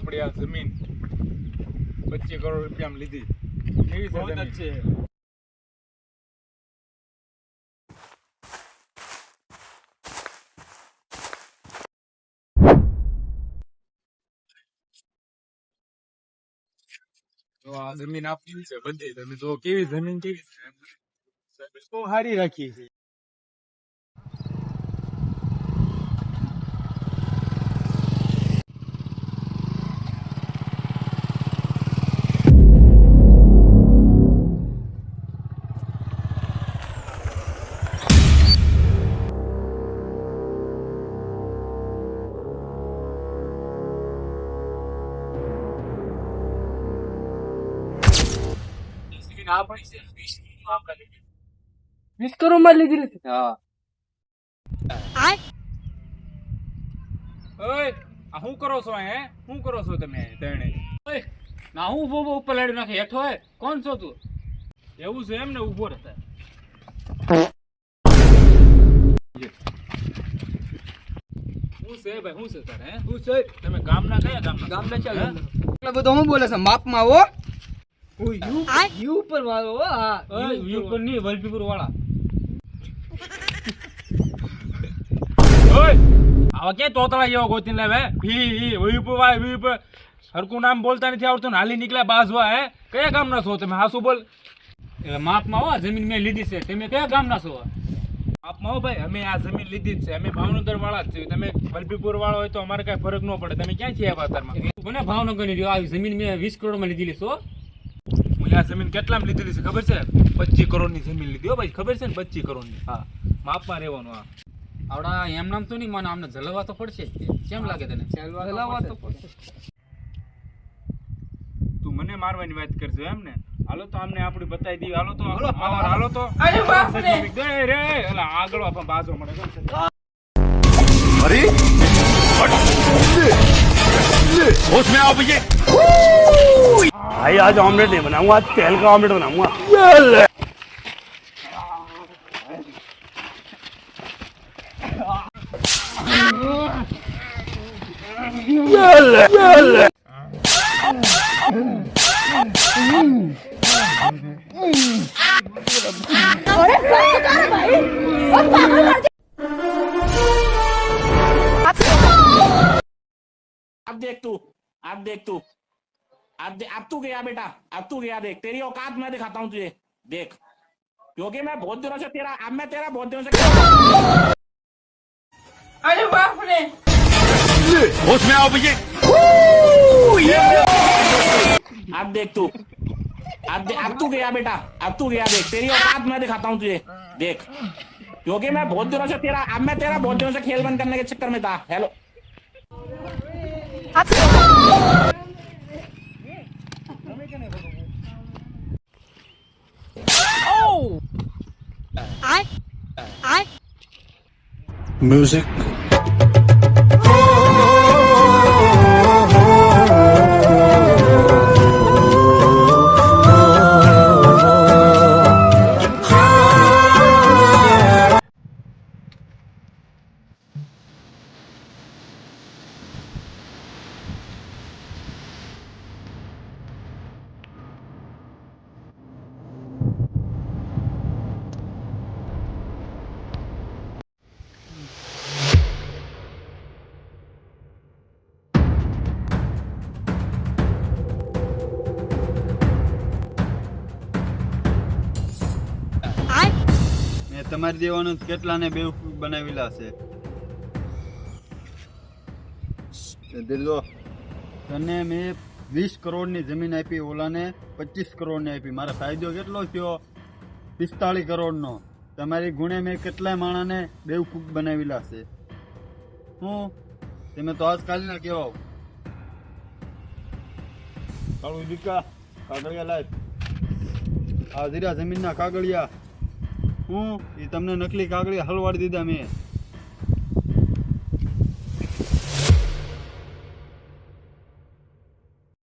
આપણી આ જમીન 25 કરોડ રૂપિયામાં લીધી. કેવી છે જમીન? તો આ જમીન આપણી છે બધી. તમે જો કેવી જમીન કેવી છે, તો સારી રાખી છે. આ પડી છે 20 કરોડ માં લીધી નથી. હા. ઓય આ શું કરો છો? શું કરો છો તમે ત્રણે? ઓય ના હું ઉભો ઉપર લાડી નાખે હેઠો હે. કોણ છો તું? એવું છે એમ ને? ઉભો રહેતા શું છે ભાઈ? શું છે તારે? શું છે? તમે ગામના કયા ગામના? ગામના ચાલ એટલે બધો હું બોલે છે માપમાં હો. યુ ઉપર વાળો. હા યુ ઉપર ની વલપીપુર વાળા. ઓય આવા કે તોતળા જેવા ગોતીને લાવે? વલપીપુર વાળા વલપીપુર હરકું નામ બોલતા નથી આવડતું ને હાલી નીકળ્યા બાજવા. કયા ગામના છો તમે? હાસુ બોલ. માપમાં હો જમીન મેં લીધી છે. તમે કયા ગામના છો? માપમાં હો ભાઈ, અમે આ જમીન લીધી જ છે. અમે ભાવનગર વાળા જ છે. તમે વલપીપુર વાળા હોય તો અમારે કઈ ફરક ન પડે. તમે ક્યાંથી આવ્યા અત્યારમાં? મને ભાવનગર ની આવી જમીન મેં 20 કરોડ માં લીધી છો. આ જમીન કેટલામાં લીધેલી છે ખબર છે? 25 કરોડ ની જમીન લીધી હો ભાઈ. ખબર છે ને? 25 કરોડ ની. હા માપમાં રહેવાનું. હા આવડા એમ નામ તો નહીં મને. આમને જલવા તો પડશે જ. કેમ લાગે તને? જલવા તો પડશે. તું મને મારવાની વાત કરજો એમ ને? હાલો તો અમને આપડી બતાવી દી. હાલો તો હાલો તો અરે બાપ રે રે એલા આગળ આપણ બાજો મળે. अरे होश में आओ भैया। भाई आज ऑमलेट नहीं बनाऊंगा, आज तेल का ऑमलेट बनाऊंगा। अब तू गया बेटा, अब तू गया। देख तेरी औकात मैं दिखाता हूँ तुझे। देख क्योंकि मैं बहुत दिनों से तेरा, अब मैं तेरा बहुत दिनों से। अरे बाप रे होश में आओ भैया। अब देख तू, अब तू गया बेटा, अब तू गया। देख तेरी औकात मैं दिखाता हूँ तुझे। देख क्योंकि मैं बहुत दिनों से तेरा, अब मैं तेरा बहुत दिनों से खेल बंद करने के चक्कर में था। हेलो म्यूजिक તમારી દેવાનું કેટલાને બેવકૂફ બનાવેલા છે. જો તને મેં 20 કરોડની જમીન આપી, ઓલાને 25 કરોડની આપી. મારો ફાયદો કેટલો થયો? 45 કરોડનો. તમારી ગુણે મેં કેટલાય માણાને બેવકૂફ બનાવેલા છે. હું તમે તો આજકાલના કેવો કાળું દીકા કાગળિયા લાય. આ જીરા જમીનના કાગળિયા હું એ તમને નકલી કાગળિયા હલવાડી દીધા મેં.